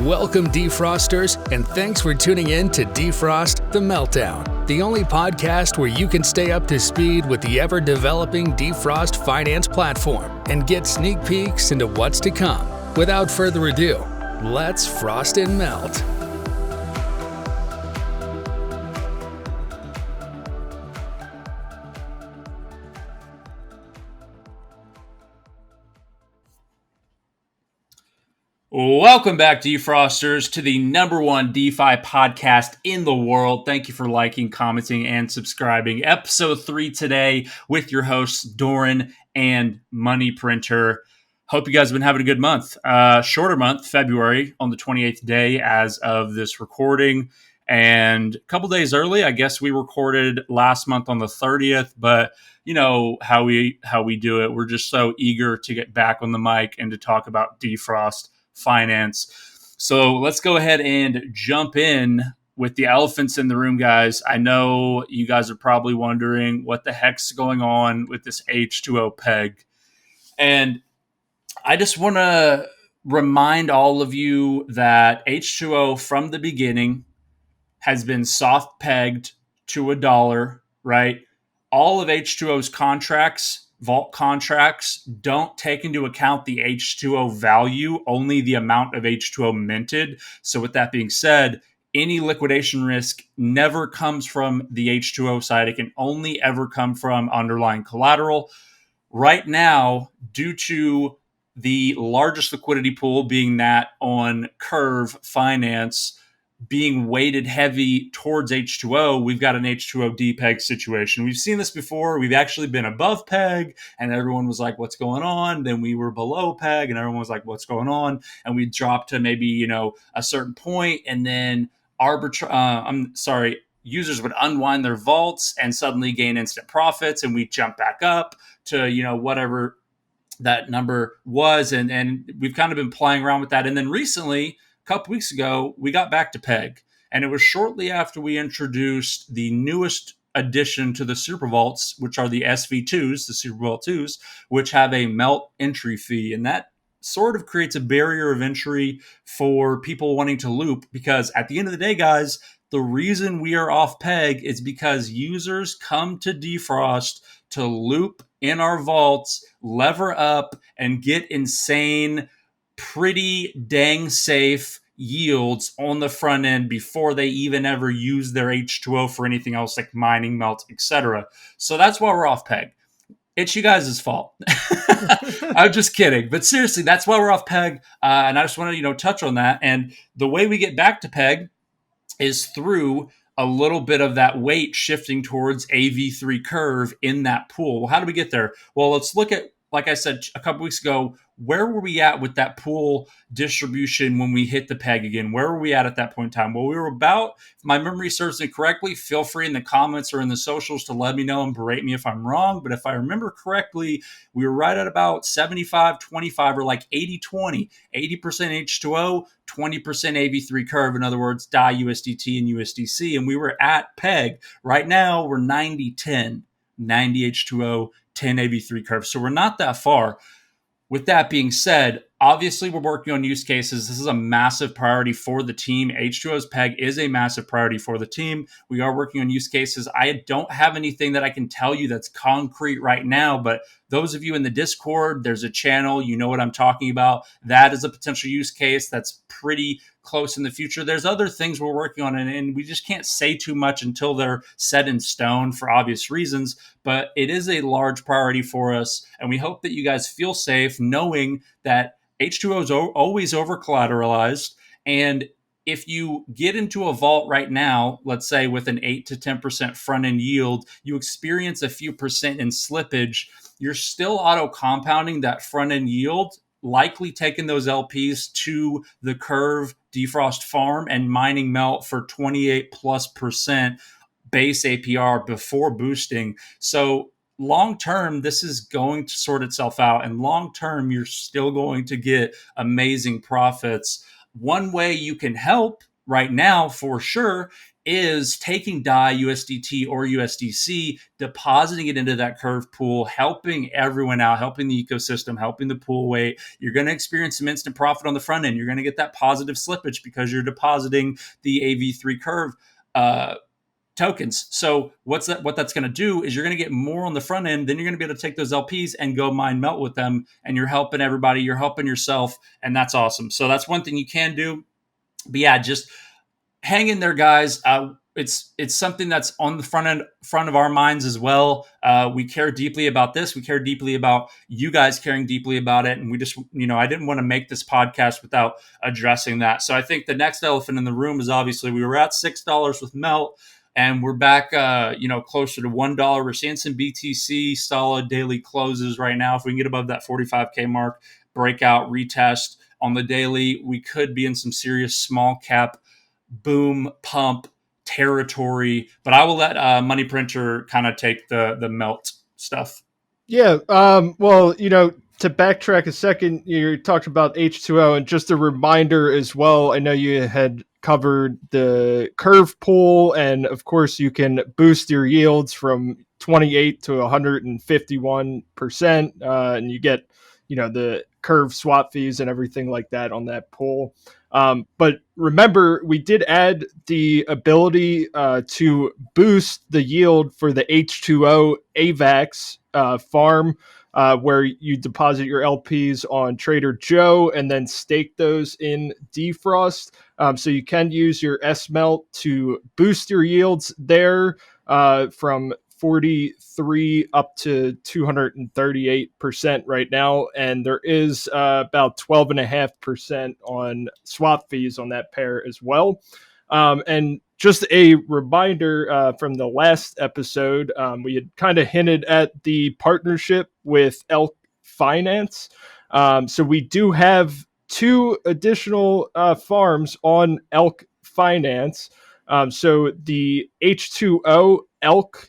Welcome, DeFrosters, and thanks for tuning in to DeFrost the Meltdown, the only podcast where you can stay up to speed with the ever-developing DeFrost Finance platform and get sneak peeks into what's to come. Without further ado, let's frost and melt. Welcome back, DeFrosters, to the #1 DeFi podcast in the world. Thank you for liking, commenting, and subscribing. Episode 3 today with your hosts, Doran and Money Printer. Hope you guys have been having a good month. Shorter month, February, on the 28th day as of this recording. And a couple days early, I guess we recorded last month on the 30th, but you know how we do it. We're just so eager to get back on the mic and to talk about DeFrost Finance. So let's go ahead and jump in with the elephants in the room, guys. I know you guys are probably wondering what the heck's going on with this H2O peg. And I just want to remind all of you that H2O from the beginning has been soft pegged to $1, right? All of H2O's contracts, vault contracts, don't take into account the H2O value, only the amount of H2O minted. So with that being said, any liquidation risk never comes from the H2O side. It can only ever come from underlying collateral. Right now, due to the largest liquidity pool being that on Curve Finance, being weighted heavy towards H2O, we've got an H2O depeg situation. We've seen this before. We've actually been above peg and everyone was like, what's going on? Then we were below peg and everyone was like, what's going on? And we dropped to maybe, a certain point, and then users would unwind their vaults and suddenly gain instant profits, and we jump back up to, whatever that number was. And we've kind of been playing around with that. And then recently, a couple weeks ago, we got back to peg, and it was shortly after we introduced the newest addition to the Super Vaults, which are the SV2s, the Super Vault 2s, which have a melt entry fee. And that sort of creates a barrier of entry for people wanting to loop, because at the end of the day, guys, the reason we are off peg is because users come to DeFrost to loop in our vaults, lever up, and get insane, pretty dang safe yields on the front end before they even ever use their H2O for anything else like mining, melt, etc. So that's why we're off peg. It's you guys' fault. I'm just kidding. But seriously, that's why we're off peg. And I just want to, touch on that. And the way we get back to peg is through a little bit of that weight shifting towards AV3 curve in that pool. Well, how do we get there? Well, let's look at, like I said a couple weeks ago, where were we at with that pool distribution when we hit the peg again? Where were we at that point in time? Well, we were about, if my memory serves me correctly, feel free in the comments or in the socials to let me know and berate me if I'm wrong. But if I remember correctly, we were right at about 75-25, or like 80-20, 80% H2O, 20% AV3 curve. In other words, DAI, USDT, and USDC. And we were at peg. Right now, we're 90-10, 90 H2O, 10 AV3 curve. So we're not that far. With that being said, obviously we're working on use cases. This is a massive priority for the team. H2O's peg is a massive priority for the team. We are working on use cases. I don't have anything that I can tell you that's concrete right now, but those of you in the Discord, there's a channel, you know what I'm talking about. That is a potential use case that's pretty close in the future. There's other things we're working on, and we just can't say too much until they're set in stone for obvious reasons, but it is a large priority for us, and we hope that you guys feel safe knowing that H2O is always over collateralized. And if you get into a vault right now, let's say with an 8 to 10% front end yield, you experience a few percent in slippage, you're still auto compounding that front end yield, likely taking those LPs to the Curve DeFrost farm and mining melt for 28+% base APR before boosting. So long term, this is going to sort itself out, and long term, you're still going to get amazing profits. One way you can help right now for sure is taking DAI, USDT, or USDC, depositing it into that curve pool, helping everyone out, helping the ecosystem, helping the pool weight. You're going to experience some instant profit on the front end. You're going to get that positive slippage because you're depositing the AV3 curve tokens. So what that's going to do is you're going to get more on the front end. Then you're going to be able to take those LPs and go mine Melt with them. And you're helping everybody. You're helping yourself. And that's awesome. So that's one thing you can do. But yeah, just hang in there, guys. It's something that's on the front of our minds as well. We care deeply about this. We care deeply about you guys caring deeply about it. And we just, I didn't want to make this podcast without addressing that. So I think the next elephant in the room is obviously we were at $6 with Melt. And we're back, closer to $1. We're seeing some BTC solid daily closes right now. If we can get above that 45K mark, breakout, retest on the daily, we could be in some serious small cap boom pump territory. But I will let Money Printer kind of take the Melt stuff. Yeah. To backtrack a second, you talked about H2O, and just a reminder as well. I know you had covered the curve pool, and of course you can boost your yields from 28 to 151%, and you get, the curve swap fees and everything like that on that pool. But remember, we did add the ability to boost the yield for the H2O AVAX farm, where you deposit your LPs on Trader Joe and then stake those in DeFrost. So you can use your Smelt to boost your yields there from 43 up to 238% right now. And there is about 12.5% on swap fees on that pair as well. And just a reminder from the last episode, we had kind of hinted at the partnership with Elk Finance. So we do have 2 additional farms on Elk Finance. So the H2O Elk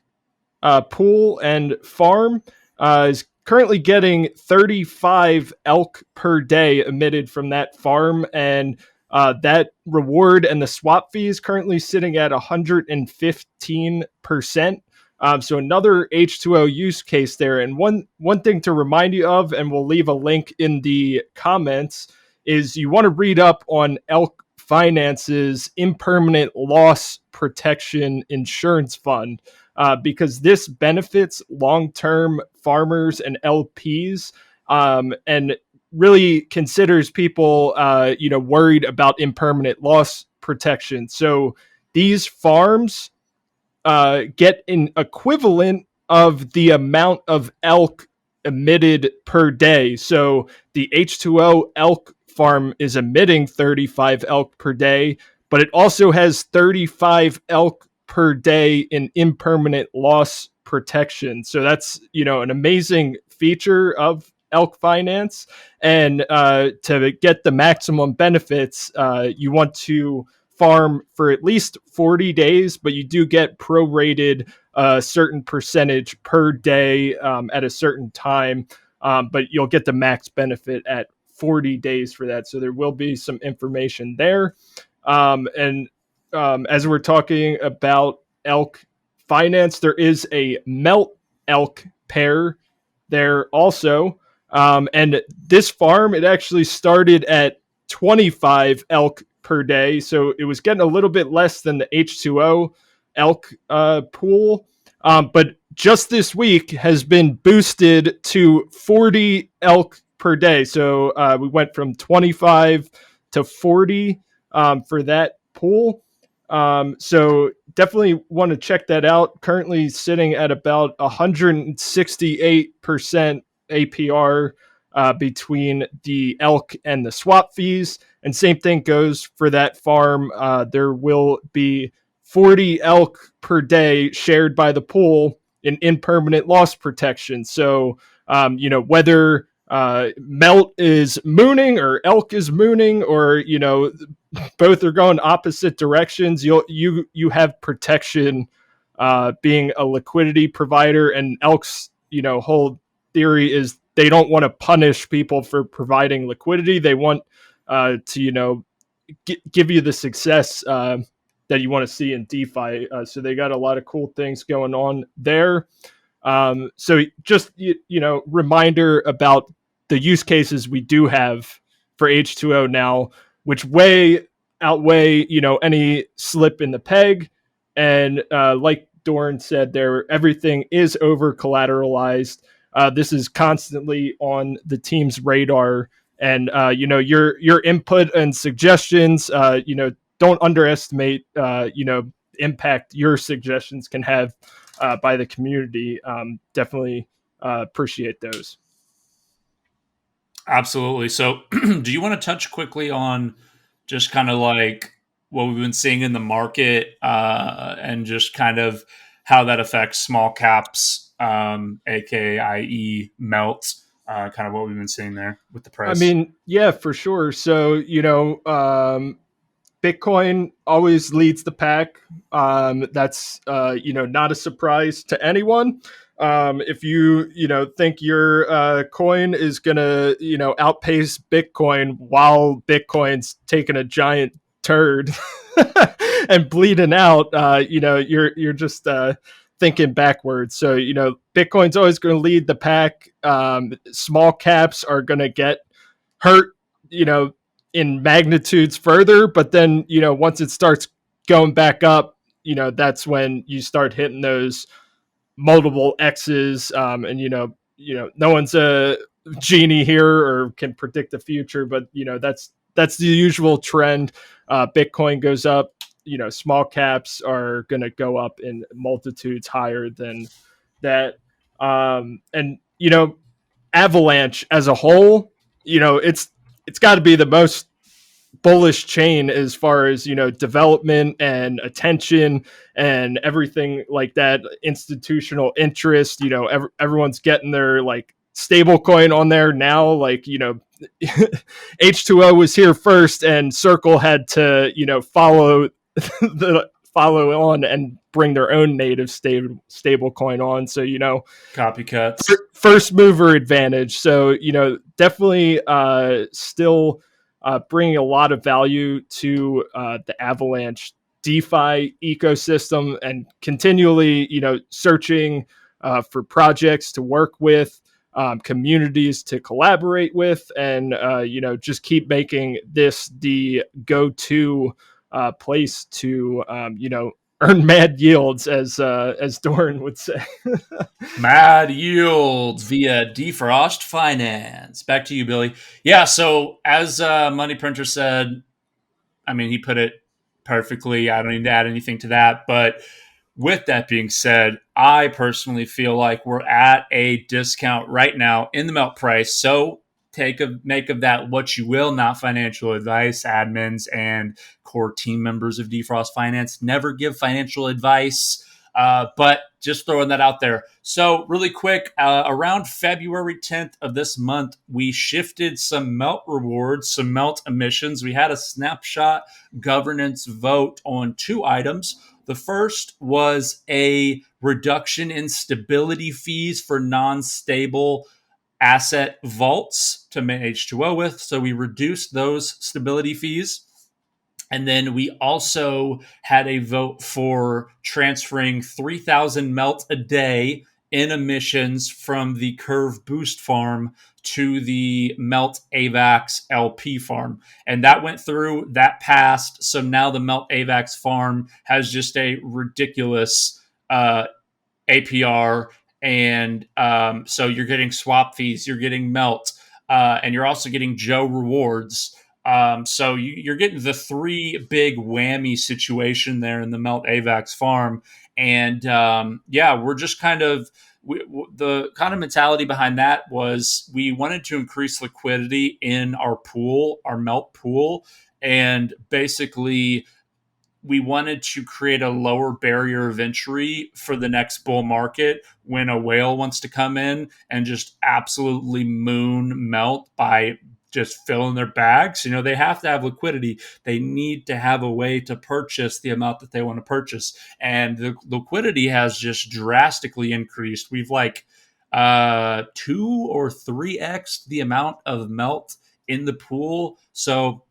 pool and farm is currently getting 35 elk per day emitted from that farm, and that reward and the swap fee is currently sitting at 115%. So another H2O use case there. And one thing to remind you of, and we'll leave a link in the comments, is you want to read up on Elk Finance's impermanent loss protection insurance fund. Because this benefits long-term farmers and LPs, and really considers people, worried about impermanent loss protection. So these farms get an equivalent of the amount of elk emitted per day. So the H2O elk farm is emitting 35 elk per day, but it also has 35 elk per day in impermanent loss protection. So that's, an amazing feature of Elk Finance. And to get the maximum benefits, you want to farm for at least 40 days, but you do get prorated a certain percentage per day at a certain time. But you'll get the max benefit at 40 days for that. So there will be some information there. As we're talking about Elk Finance, there is a Melt Elk pair there also. And this farm, it actually started at 25 elk per day. So it was getting a little bit less than the H2O elk pool. But just this week has been boosted to 40 elk per day. So we went from 25 to 40 for that pool. So definitely want to check that out. Currently sitting at about 168% APR between the elk and the swap fees. And same thing goes for that farm. There will be 40 elk per day shared by the pool in impermanent loss protection. So, whether Melt is mooning or elk is mooning, or, both are going opposite directions, you have protection being a liquidity provider. And elk's, whole theory is they don't want to punish people for providing liquidity. They want to, give you the success that you want to see in DeFi. So they got a lot of cool things going on there. So just, reminder about the use cases we do have for H2O now, which outweigh, any slip in the peg. And like Doran said there, everything is over collateralized. This is constantly on the team's radar. And, your input and suggestions, don't underestimate, impact your suggestions can have by the community. Definitely appreciate those. Absolutely. So, do you want to touch quickly on just kind of like what we've been seeing in the market and just kind of how that affects small caps, aka i.e. Melt, kind of what we've been seeing there with the price? I mean, yeah, for sure. So, Bitcoin always leads the pack. That's not a surprise to anyone. If you think your coin is gonna outpace Bitcoin while Bitcoin's taking a giant turd and bleeding out, you're just thinking backwards. So Bitcoin's always going to lead the pack. Small caps are going to get hurt, in magnitudes further, but then once it starts going back up, that's when you start hitting those multiple X's. And no one's a genie here or can predict the future, but that's the usual trend. Bitcoin goes up, small caps are going to go up in multitudes higher than that. And Avalanche as a whole, it's got to be the most bullish chain as far as development and attention and everything like that, institutional interest. Everyone's getting their like stable coin on there now. Like H2O was here first, and Circle had to follow on and bring their own native stable coin on. So copycats, first mover advantage. So definitely still bringing a lot of value to the Avalanche DeFi ecosystem, and continually searching for projects to work with, communities to collaborate with, and just keep making this the go-to place to earn mad yields, as Doran would say. Mad yields via DeFrost Finance. Back to you, Billy. Yeah, so as Money Printer said, I mean, he put it perfectly. I don't need to add anything to that. But with that being said, I personally feel like we're at a discount right now in the melt price. So make of that what you will. Not financial advice. Admins and core team members of DeFrost Finance never give financial advice. But just throwing that out there. So really quick, around February 10th of this month, we shifted some Melt rewards, some Melt emissions. We had a snapshot governance vote on 2 items. The first was a reduction in stability fees for non-stable asset vaults to mint H2O with. So we reduced those stability fees. And then we also had a vote for transferring 3,000 melt a day in emissions from the Curve Boost farm to the Melt AVAX LP farm. And that went through, that passed. So now the Melt AVAX farm has just a ridiculous APR. And so you're getting swap fees, you're getting Melt, and you're also getting Joe rewards. So you're getting the 3 big whammy situation there in the Melt AVAX farm. And we're just kind of, the kind of mentality behind that was we wanted to increase liquidity in our pool, our Melt pool. And basically we wanted to create a lower barrier of entry for the next bull market when a whale wants to come in and just absolutely moon Melt by just filling their bags. They have to have liquidity. They need to have a way to purchase the amount that they want to purchase. And the liquidity has just drastically increased. We've 2 or 3x the amount of Melt in the pool. So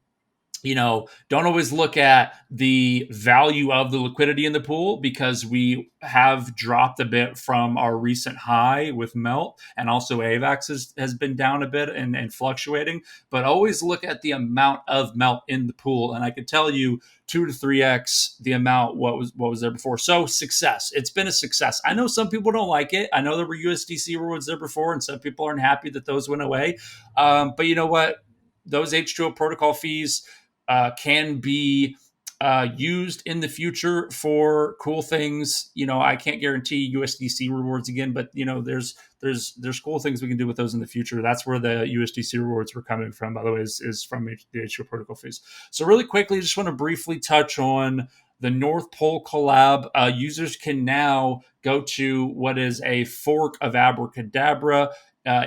don't always look at the value of the liquidity in the pool, because we have dropped a bit from our recent high with Melt, and also AVAX has been down a bit and fluctuating. But always look at the amount of Melt in the pool, and I could tell you 2 to 3x the amount what was there before. So success. It's been a success. I know some people don't like it. I know there were USDC rewards there before, and some people aren't happy that those went away. But you know what? Those H2O protocol fees can be used in the future for cool things. I can't guarantee USDC rewards again, but there's cool things we can do with those in the future. That's where the USDC rewards were coming from, by the way, is from the H2O protocol fees. So really quickly, just want to briefly touch on the North Pole collab. Users can now go to what is a fork of Abracadabra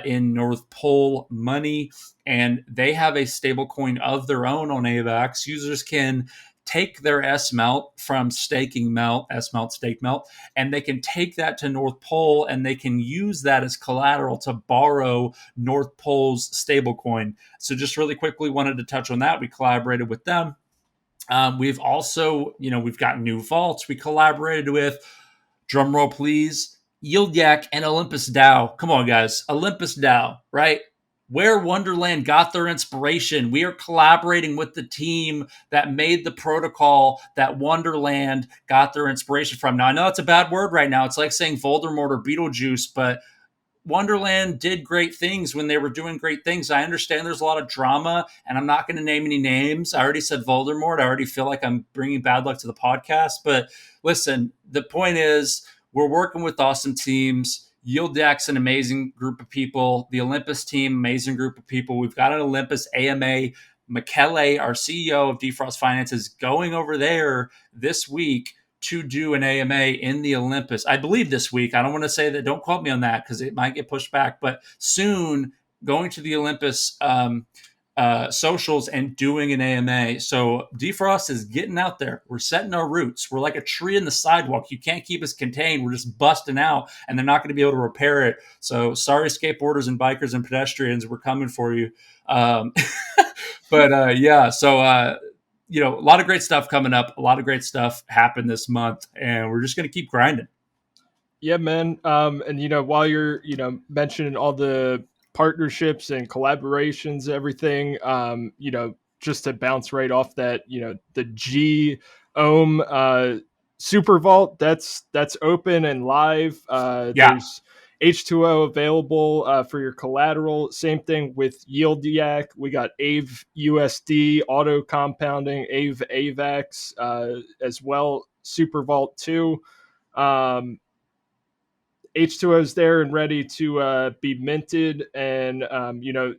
in North Pole Money, and they have a stable coin of their own on AVAX. Users can take their Smelt from staking Melt, Smelt stake Melt, and they can take that to North Pole, and they can use that as collateral to borrow North Pole's stablecoin. So just really quickly wanted to touch on that. We collaborated with them. We've also, we've got new vaults we collaborated with. Drumroll, please. Yield Yak and OlympusDAO. Come on, guys. OlympusDAO, right? Where Wonderland got their inspiration. We are collaborating with the team that made the protocol that Wonderland got their inspiration from. Now, I know that's a bad word right now. It's like saying Voldemort or Beetlejuice, but Wonderland did great things when they were doing great things. I understand there's a lot of drama, and I'm not going to name any names. I already said Voldemort. I already feel like I'm bringing bad luck to the podcast. But listen, the point is, we're working with awesome teams. YieldDAX, an amazing group of people. The Olympus team, amazing group of people. We've got an Olympus AMA. Michele, our CEO of DeFrost Finance, is going over there this week to do an AMA in the Olympus. I believe this week. I don't want to say that. Don't quote me on that, because it might get pushed back. But soon, going to the Olympus socials and doing an AMA. So DeFrost is getting out there. We're setting our roots. We're like a tree in the sidewalk. You can't keep us contained. We're just busting out, and they're not going to be able to repair it. So sorry, skateboarders and bikers and pedestrians. We're coming for you. Yeah. So, a lot of great stuff coming up. A lot of great stuff happened this month, and we're just going to keep grinding. Yeah, man. And while you're, mentioning all the partnerships and collaborations, everything, just to bounce right off that, the G Ohm Super Vault, that's open and live. There's H2O available for your collateral. Same thing with YieldYak. We got AVE USD auto compounding, AVE AVAX as well. Super Vault 2. H2O is there and ready to be minted. And,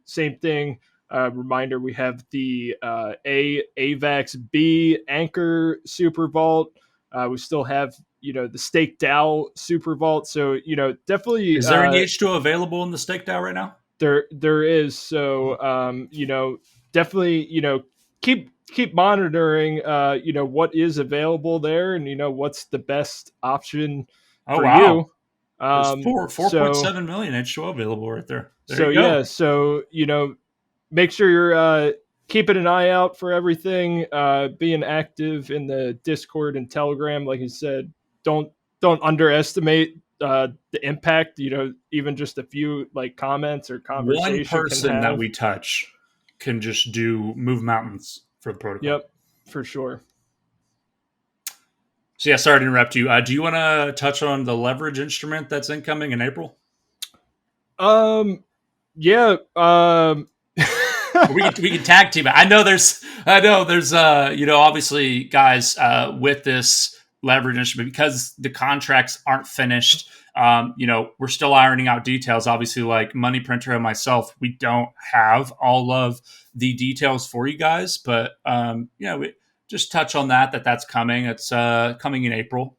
same thing. Reminder, we have the AVAX B Anchor Super Vault. We still have, the Stake DAO Super Vault. So, definitely. Is there any H2O available in the Stake DAO right now? There is. So, definitely, keep monitoring, what is available there, and, what's the best option for you. There's 4.7 million H2O available right there. There you go. So make sure you're keeping an eye out for everything. Being active in the Discord and Telegram, like you said. Don't underestimate the impact. Even just a few comments or conversation. One person that we touch can just move mountains for the protocol. Yep, for sure. So sorry to interrupt you. Do you want to touch on the leverage instrument that's incoming in April? Yeah. we can tag team it. I know there's obviously guys with this leverage instrument, because the contracts aren't finished. We're still ironing out details. Obviously, like Money Printer and myself, we don't have all of the details for you guys, but we just touch on that's coming. It's coming in April.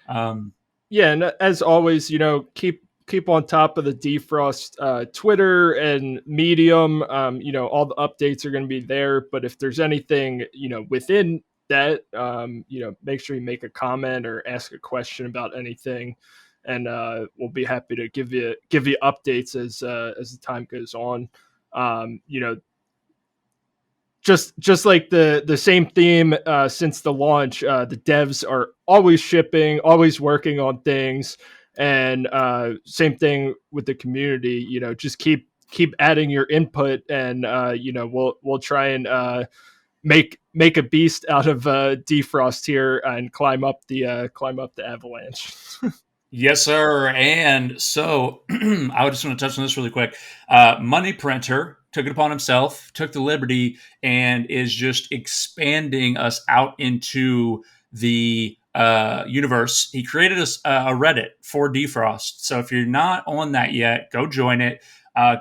Yeah, and as always, keep on top of the DeFrost Twitter and Medium. All the updates are going to be there. But if there's anything, within that, make sure you make a comment or ask a question about anything, and we'll be happy to give you updates as the time goes on. just like the same theme since the launch. The devs are always shipping, always working on things, and same thing with the community. Just keep adding your input, and we'll try and make a beast out of DeFrost here and climb up the avalanche. Yes, sir. And so I just want to touch on this really quick. Money Printer took it upon himself, took the liberty, and is just expanding us out into the universe. He created a Reddit for DeFrost. So if you're not on that yet, go join it.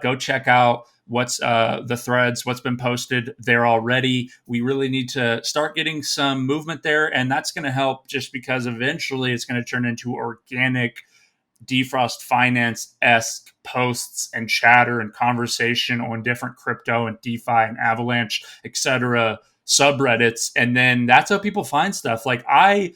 Go check out what's the threads, what's been posted there already. We really need to start getting some movement there, and that's going to help just because eventually it's going to turn into organic DeFrost Finance-esque posts and chatter and conversation on different crypto and DeFi and Avalanche, etc. subreddits. And then that's how people find stuff. Like I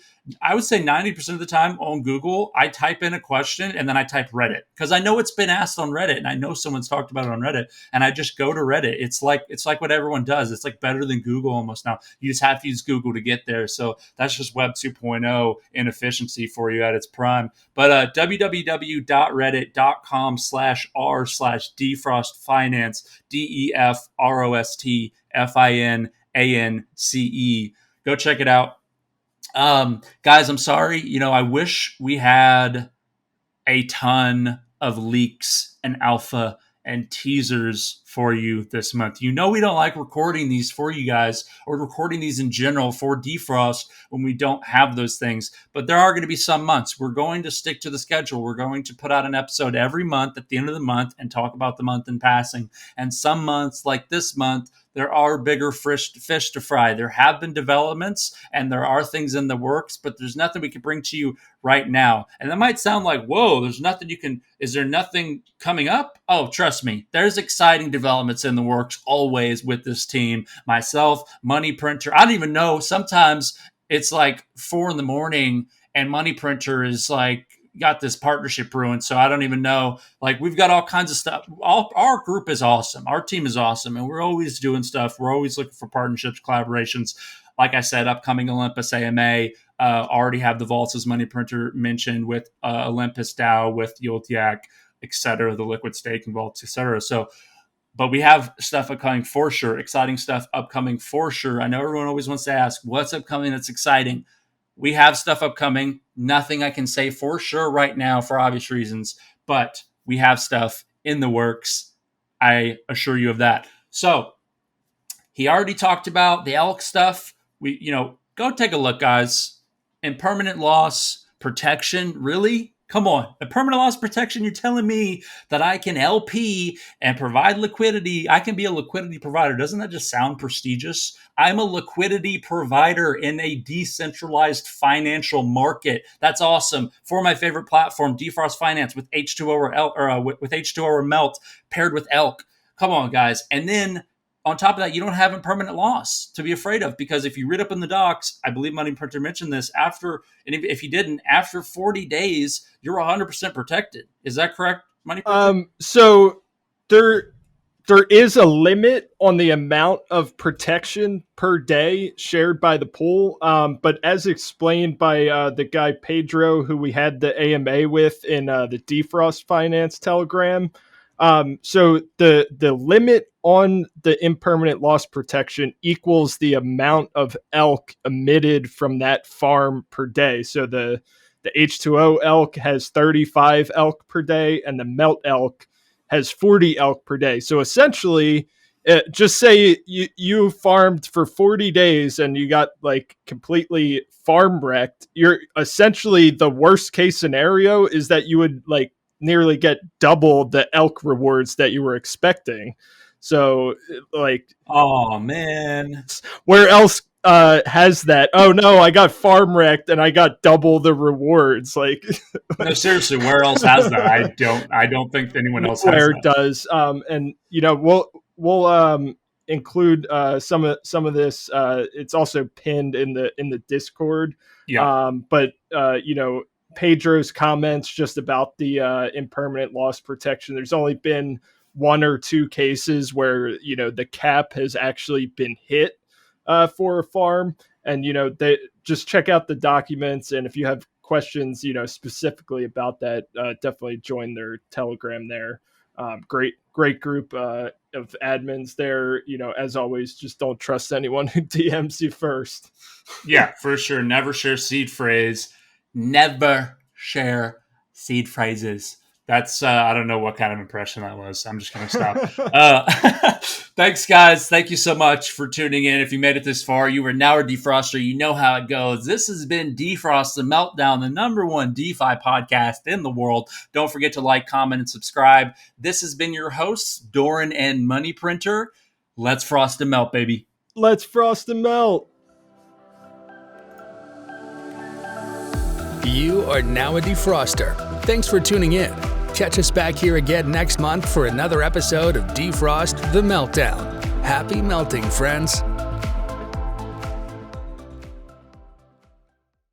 would say 90% of the time on Google, I type in a question and then I type Reddit because I know it's been asked on Reddit and I know someone's talked about it on Reddit, and I just go to Reddit. It's like what everyone does. It's like better than Google almost now. You just have to use Google to get there. So that's just Web 2.0 inefficiency for you at its prime. But www.reddit.com/r/DefrostFinance, DEFROSTFINANCE. Go check it out. Guys, I'm sorry. I wish we had a ton of leaks and alpha and teasers for you this month. We don't like recording these for you guys or recording these in general for DeFrost when we don't have those things. But there are going to be some months. We're going to stick to the schedule. We're going to put out an episode every month at the end of the month and talk about the month in passing. And some months, like this month, there are bigger fish to fry. There have been developments and there are things in the works, but there's nothing we can bring to you right now. And that might sound like, whoa, is there nothing coming up? Oh, trust me, there's exciting developments in the works always with this team. Myself, Money Printer. I don't even know. Sometimes it's like 4 a.m. and Money Printer is like, got this partnership ruined, so I don't even know. Like, we've got all kinds of stuff. Our group is awesome. Our team is awesome, and we're always doing stuff. We're always looking for partnerships, collaborations. Like I said, upcoming Olympus AMA. Already have the vaults, as Money Printer mentioned, with OlympusDAO, with Yoltiak, etc., the liquid staking vaults, etc. So, but we have stuff upcoming for sure. Exciting stuff upcoming for sure. I know everyone always wants to ask, what's upcoming that's exciting? We have stuff upcoming. Nothing I can say for sure right now for obvious reasons, but we have stuff in the works. I assure you of that. So he already talked about the elk stuff. Go take a look, guys. Impermanent loss protection, really? Come on. A permanent loss protection, you're telling me that I can LP and provide liquidity. I can be a liquidity provider. Doesn't that just sound prestigious? I'm a liquidity provider in a decentralized financial market. That's awesome. For my favorite platform, DeFrost Finance with H2O or Elk, with H2O or Melt paired with Elk. Come on, guys. And then on top of that, you don't have a permanent loss to be afraid of, because if you read up in the docs, I believe Money Printer mentioned this, if you didn't, after 40 days, you're 100% protected. Is that correct, Money Printer? So there is a limit on the amount of protection per day shared by the pool. But as explained by the guy Pedro, who we had the AMA with in the DeFrost Finance Telegram, so the limit on the impermanent loss protection equals the amount of elk emitted from that farm per day. So the H2O elk has 35 elk per day, and the Melt elk has 40 elk per day. So essentially, just say you farmed for 40 days and you got like completely farm wrecked. You're essentially, the worst case scenario is that you would like nearly get double the elk rewards that you were expecting. So like, oh man, where else has that? Oh no, I got farm wrecked and I got double the rewards. Like, no, seriously, where else has that? I don't think anyone else has that. Does. And we'll include some of this. It's also pinned in the Discord. Yeah. But Pedro's comments just about the impermanent loss protection. There's only been one or two cases where, the cap has actually been hit for a farm. And, they just check out the documents. And if you have questions, specifically about that, definitely join their Telegram there. Great group of admins there. As always, just don't trust anyone who DMs you first. Yeah, for sure. Never share seed phrase. Never share seed phrases. That's, I don't know what kind of impression that was. I'm just going to stop. Thanks, guys. Thank you so much for tuning in. If you made it this far, you are now a defroster. You know how it goes. This has been DeFrost the Meltdown, the #1 DeFi podcast in the world. Don't forget to like, comment, and subscribe. This has been your hosts, Doran and Money Printer. Let's frost and melt, baby. Let's frost and melt. You are now a defroster. Thanks for tuning in. Catch us back here again next month for another episode of DeFrost the Meltdown. Happy melting, friends.